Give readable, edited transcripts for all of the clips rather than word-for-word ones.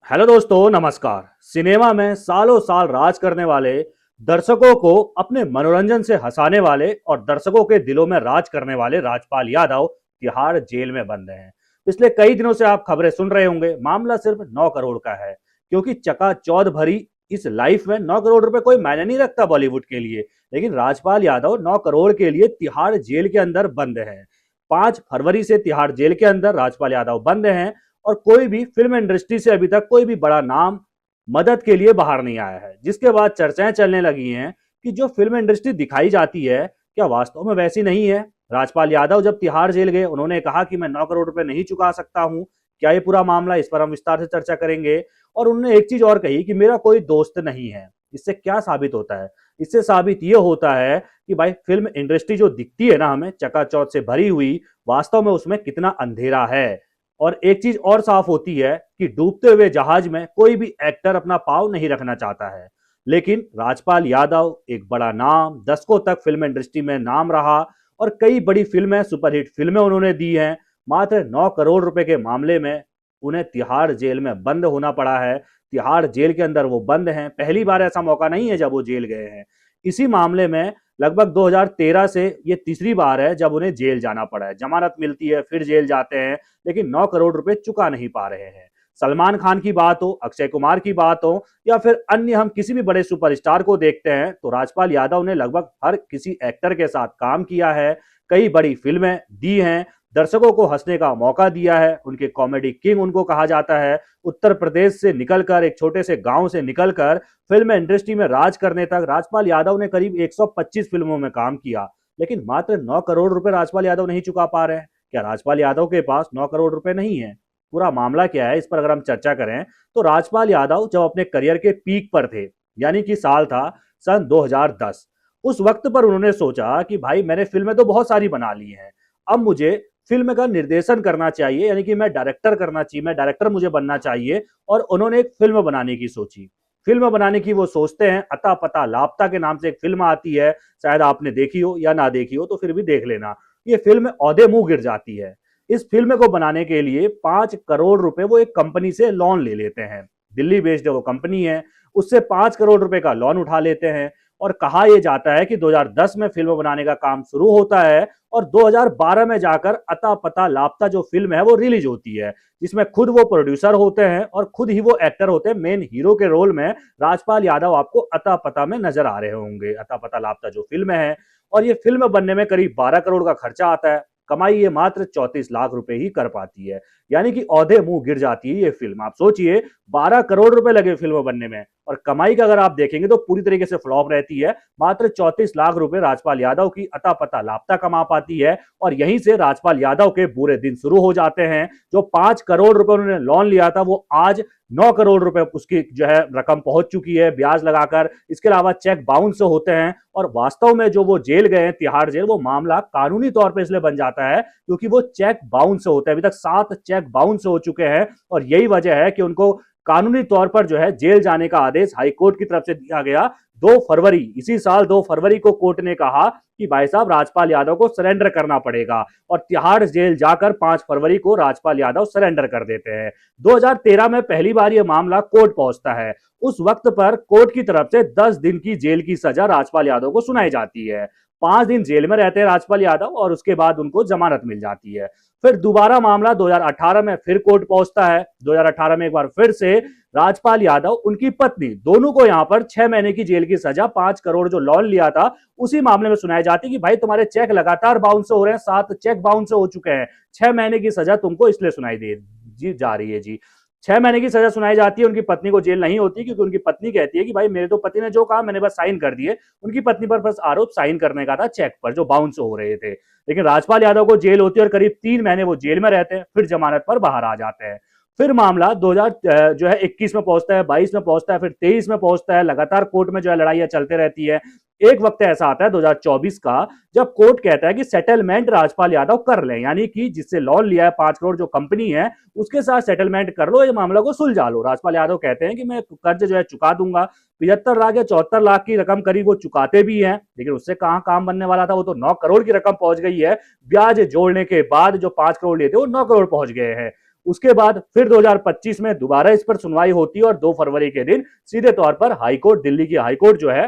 Hello दोस्तों, नमस्कार। Cinema में सालों साल राज करने वाले, दर्शकों को अपने मनोरंजन से हंसाने वाले और दर्शकों के दिलों में राज करने वाले राजपाल यादव तिहाड़ जेल में बंद हैं। पिछले कई दिनों से आप खबरें सुन रहे होंगे। मामला सिर्फ 9 करोड़ का है, क्योंकि चकाचौंध भरी इस लाइफ में 9 करोड़ रुपए कोई मायने नहीं रखता बॉलीवुड के लिए। लेकिन राजपाल यादव 9 करोड़ के लिए तिहाड़ जेल के अंदर बंद हैं। 5 फरवरी से तिहाड़ जेल के अंदर राजपाल यादव बंद हैं और कोई भी फिल्म इंडस्ट्री से अभी तक कोई भी बड़ा नाम मदद के लिए बाहर नहीं आया है। जिसके बाद चर्चाएं चलने लगी हैं कि जो फिल्म इंडस्ट्री दिखाई जाती है, क्या वास्तव में वैसी नहीं है। राजपाल यादव जब तिहाड़ जेल गए, उन्होंने कहा कि मैं 9 करोड़ रुपए नहीं चुका सकता हूं। क्या ये पूरा मामला, इस पर हम विस्तार से चर्चा करेंगे। और उन्होंने एक चीज और कही कि मेरा कोई दोस्त नहीं है। इससे क्या साबित होता है? इससे साबित ये होता है कि भाई फिल्म इंडस्ट्री जो दिखती है ना हमें चकाचौंध से भरी हुई, वास्तव में उसमें कितना अंधेरा है। और एक चीज और साफ होती है कि डूबते हुए जहाज में कोई भी एक्टर अपना पांव नहीं रखना चाहता है। लेकिन राजपाल यादव एक बड़ा नाम, दशकों तक फिल्म इंडस्ट्री में नाम रहा और कई बड़ी फिल्में, सुपरहिट फिल्में उन्होंने दी हैं। मात्र 9 करोड़ रुपए के मामले में उन्हें तिहाड़ जेल में बंद होना पड़ा है। तिहाड़ जेल के अंदर वो बंद हैं। पहली बार ऐसा मौका नहीं है जब वो जेल गए हैं। इसी मामले में लगभग 2013 से ये तीसरी बार है जब उन्हें जेल जाना पड़ा है। जमानत मिलती है, फिर जेल जाते हैं, लेकिन 9 करोड़ रुपए चुका नहीं पा रहे हैं। सलमान खान की बात हो, अक्षय कुमार की बात हो, या फिर अन्य हम किसी भी बड़े सुपरस्टार को देखते हैं, तो राजपाल यादव ने लगभग हर किसी एक्टर के साथ काम किया है, कई बड़ी फिल्में दी हैं, दर्शकों को हंसने का मौका दिया है। उनके कॉमेडी किंग उनको कहा जाता है। उत्तर प्रदेश से निकलकर, एक छोटे से गांव से निकलकर फिल्म इंडस्ट्री में राज करने तक राजपाल यादव ने करीब 125 फिल्मों में काम किया। लेकिन मात्र 9 करोड़ रुपए राजपाल यादव नहीं चुका पा रहे हैं। क्या राजपाल यादव के पास 9 करोड़ रुपए नहीं है? पूरा मामला क्या है, इस पर अगर हम चर्चा करें तो राजपाल यादव जब अपने करियर के पीक पर थे, यानी कि साल था सन 2010, उस वक्त पर उन्होंने सोचा कि भाई मैंने फिल्में तो बहुत सारी बना ली हैं, अब मुझे फिल्म का निर्देशन करना चाहिए, यानी कि मैं डायरेक्टर करना चाहिए, मैं डायरेक्टर मुझे बनना चाहिए। और उन्होंने एक फिल्म बनाने की सोची। फिल्म बनाने की वो सोचते हैं, अता पता लापता के नाम से एक फिल्म आती है। शायद आपने देखी हो या ना देखी हो, तो फिर भी देख लेना। ये फिल्म औदे मुंह गिर जाती है। इस फिल्म को बनाने के लिए 5 करोड़ रुपए वो एक कंपनी से लोन ले लेते हैं। दिल्ली बेस्ड वो कंपनी है, उससे 5 करोड़ रुपए का लोन उठा लेते हैं। और कहा यह जाता है कि 2010 में फिल्म बनाने का काम शुरू होता है और 2012 में जाकर अता पता लापता जो फिल्म है वो रिलीज होती है, जिसमें खुद वो प्रोड्यूसर होते हैं और खुद ही वो एक्टर होते हैं। मेन हीरो के रोल में राजपाल यादव आपको अता पता में नजर आ रहे होंगे, अता पता लापता जो फिल्म है। और ये फिल्म बनने में करीब 12 करोड़ का खर्चा आता है। कमाई ये मात्र 34 लाख रुपए ही कर पाती है, यानी कि औधे मुंह गिर जाती है ये फिल्म। आप सोचिए, 12 करोड़ रुपए लगे फिल्म बनने में, और कमाई का अगर आप देखेंगे तो पूरी तरीके से फ्लॉप रहती है। मात्र 34 लाख रुपए राजपाल यादव की अता पता लापता कमा पाती है। और यहीं से राजपाल यादव के बुरे दिन शुरू हो जाते हैं। जो 5 करोड़ रुपए उन्होंने लोन लिया था, वो आज 9 करोड़ रुपए उसकी जो है रकम पहुंच चुकी है ब्याज लगाकर। इसके अलावा चेक बाउंस होते हैं। और वास्तव में जो वो जेल गए हैं, तिहाड़ जेल, वो मामला कानूनी तौर पर इसलिए बन जाता है क्योंकि वो चेक बाउंस होते हैं। अभी तक 7 चेक बाउंस हो चुके हैं और यही वजह है कि उनको कानूनी तौर पर जो है जेल जाने का आदेश हाईकोर्ट की तरफ से दिया गया। 2 फरवरी, इसी साल 2 फरवरी को कोर्ट ने कहा कि भाई साहब राजपाल यादव को सरेंडर करना पड़ेगा। और तिहाड़ जेल जाकर 5 फरवरी को राजपाल यादव सरेंडर कर देते हैं। 2013 में पहली बार यह मामला कोर्ट पहुंचता है। उस वक्त पर कोर्ट की तरफ से 10 दिन की जेल की सजा राजपाल यादव को सुनाई जाती है। 5 दिन जेल में रहते हैं राजपाल यादव और उसके बाद उनको जमानत मिल जाती है। फिर दोबारा मामला 2018 में फिर कोर्ट पहुंचता है। 2018 में एक बार फिर से राजपाल यादव, उनकी पत्नी, दोनों को यहां पर 6 महीने की जेल की सजा, 5 करोड़ जो लोन लिया था उसी मामले में सुनाई जाती कि भाई तुम्हारे चेक लगातार बाउंस हो रहे हैं, 7 चेक बाउंस हो चुके हैं, 6 महीने की सजा तुमको इसलिए सुनाई दे जी जा रही है जी। 6 महीने की सजा सुनाई जाती है। उनकी पत्नी को जेल नहीं होती क्योंकि उनकी पत्नी कहती है कि भाई मेरे तो पति ने जो कहा मैंने बस साइन कर दिए। उनकी पत्नी पर बस आरोप साइन करने का था चेक पर जो बाउंस हो रहे थे। लेकिन राजपाल यादव को जेल होती है और करीब 3 महीने वो जेल में रहते हैं, फिर जमानत पर बाहर आ जाते हैं। फिर मामला 2000 जो है 21 में पहुंचता है, 22 में पहुंचता है, फिर 23 में पहुंचता है। लगातार कोर्ट में जो है लड़ाइयां चलते रहती है। एक वक्त ऐसा आता है 2024 का, जब कोर्ट कहता है कि सेटलमेंट राजपाल यादव कर लें, यानी कि जिससे लोन लिया है 5 करोड़ जो कंपनी है उसके साथ सेटलमेंट कर लो, ये मामला को सुलझा लो। राजपाल यादव कहते हैं कि मैं कर्ज जो है चुका दूंगा। 75 लाख या 74 लाख की रकम करीब वो चुकाते भी हैं, लेकिन उससे कहां काम बनने वाला था। वो तो 9 करोड़ की रकम पहुंच गई है। ब्याज जोड़ने के बाद जो 5 करोड़ लिए थे वो 9 करोड़ पहुंच गए हैं। उसके बाद फिर 2025 में दोबारा इस पर सुनवाई होती है और 2 फरवरी के दिन सीधे तौर पर हाईकोर्ट, दिल्ली की हाईकोर्ट जो है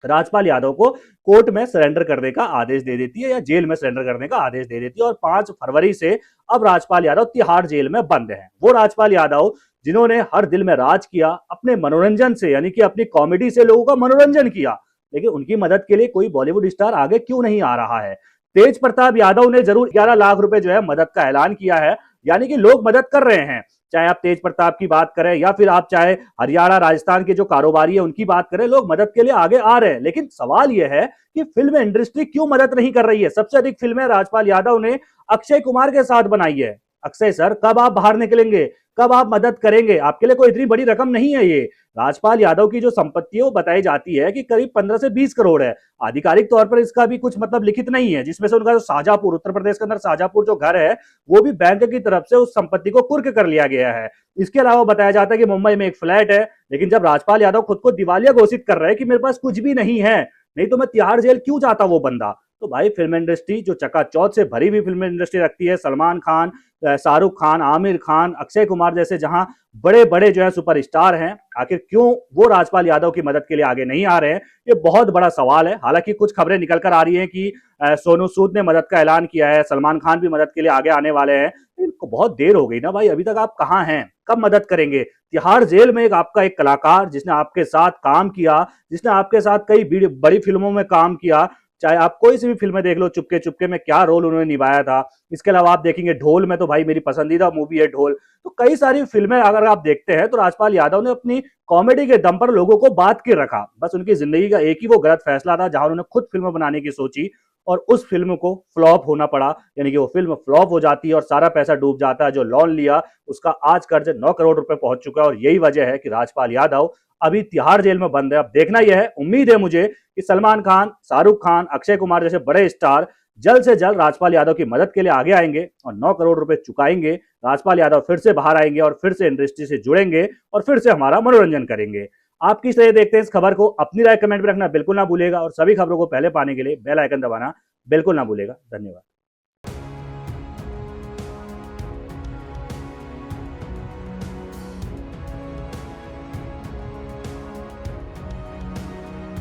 राजपाल यादव को कोर्ट में सरेंडर करने का आदेश दे देती है या जेल में सरेंडर करने का आदेश दे देती है और 5 फरवरी से अब राजपाल यादव तिहाड़ जेल में बंद हैं। वो राजपाल यादव जिन्होंने हर दिल में राज किया, अपने मनोरंजन से यानी कि अपनी कॉमेडी से लोगों का मनोरंजन किया, लेकिन उनकी मदद के लिए कोई बॉलीवुड स्टार आगे क्यों नहीं आ रहा है। तेज प्रताप यादव ने जरूर 11 लाख रुपए जो है मदद का ऐलान किया है, यानी कि लोग मदद कर रहे हैं। चाहे आप तेज प्रताप की बात करें या फिर आप चाहे हरियाणा राजस्थान के जो कारोबारी है उनकी बात करें, लोग मदद के लिए आगे आ रहे हैं। लेकिन सवाल यह है कि फिल्म इंडस्ट्री क्यों मदद नहीं कर रही है। सबसे अधिक फिल्में राजपाल यादव ने अक्षय कुमार के साथ बनाई है। अक्षय सर, कब आप बाहर निकलेंगे, कब आप मदद करेंगे? आपके लिए कोई इतनी बड़ी रकम नहीं है ये। राजपाल यादव की जो संपत्ति है वो बताई जाती है कि करीब 15 से 20 करोड़ है। आधिकारिक तौर पर इसका भी कुछ मतलब लिखित नहीं है, जिसमें से उनका जो शाहजहांपुर, उत्तर प्रदेश के अंदर शाहजहांपुर जो घर है वो भी बैंक की तरफ से उस संपत्ति को कुर्क कर लिया गया है। इसके अलावा बताया जाता है कि मुंबई में एक फ्लैट है, लेकिन जब राजपाल यादव खुद को दिवालिया घोषित कर रहे हैं कि मेरे पास कुछ भी नहीं है, नहीं तो मैं तिहाड़ जेल क्यों जाता वो बंदा। तो भाई फिल्म इंडस्ट्री जो चकाचौंध से भरी हुई फिल्म इंडस्ट्री रखती है, सलमान खान, शाहरुख खान, आमिर खान, अक्षय कुमार जैसे जहां बड़े बड़े जो है सुपरस्टार हैं, आखिर क्यों वो राजपाल यादव की मदद के लिए आगे नहीं आ रहे हैं, ये बहुत बड़ा सवाल है। हालांकि कुछ खबरें निकल कर आ रही हैं कि सोनू सूद ने मदद का ऐलान किया है, सलमान खान भी मदद के लिए आगे आने वाले हैं। इनको बहुत देर हो गई ना भाई, अभी तक आप कहाँ हैं, कब मदद करेंगे? तिहाड़ जेल में आपका एक कलाकार जिसने आपके साथ काम किया, जिसने आपके साथ कई बड़ी फिल्मों में काम किया, चाहे आप कोई सी भी फिल्में देख लो, चुपके चुपके में क्या रोल उन्होंने निभाया था। इसके अलावा आप देखेंगे ढोल में, तो भाई मेरी पसंदीदा मूवी है ढोल। तो कई सारी फिल्में अगर आप देखते हैं तो राजपाल यादव ने अपनी कॉमेडी के दम पर लोगों को बात के रखा। बस उनकी जिंदगी का एक ही वो गलत फैसला था जहां उन्होंने खुद फिल्म बनाने की सोची और उस फिल्म को फ्लॉप होना पड़ा, यानी कि वो फिल्म फ्लॉप हो जाती है और सारा पैसा डूब जाता है। जो लोन लिया उसका आज कर्ज 9 करोड़ रुपए पहुंच चुका है और यही वजह है कि राजपाल यादव अभी तिहाड़ जेल में बंद है। अब देखना यह है, उम्मीद है मुझे कि सलमान खान, शाहरुख खान, अक्षय कुमार जैसे बड़े स्टार जल्द से जल्द राजपाल यादव की मदद के लिए आगे आएंगे और 9 करोड़ रुपए चुकाएंगे। राजपाल यादव फिर से बाहर आएंगे और फिर से इंडस्ट्री से जुड़ेंगे और फिर से हमारा मनोरंजन करेंगे। आप किस तरह देखते हैं इस खबर को? अपनी राय कमेंट में रखना बिल्कुल ना भूलेगा और सभी खबरों को पहले पाने के लिए बेल आइकन दबाना बिल्कुल ना भूलेगा। धन्यवाद।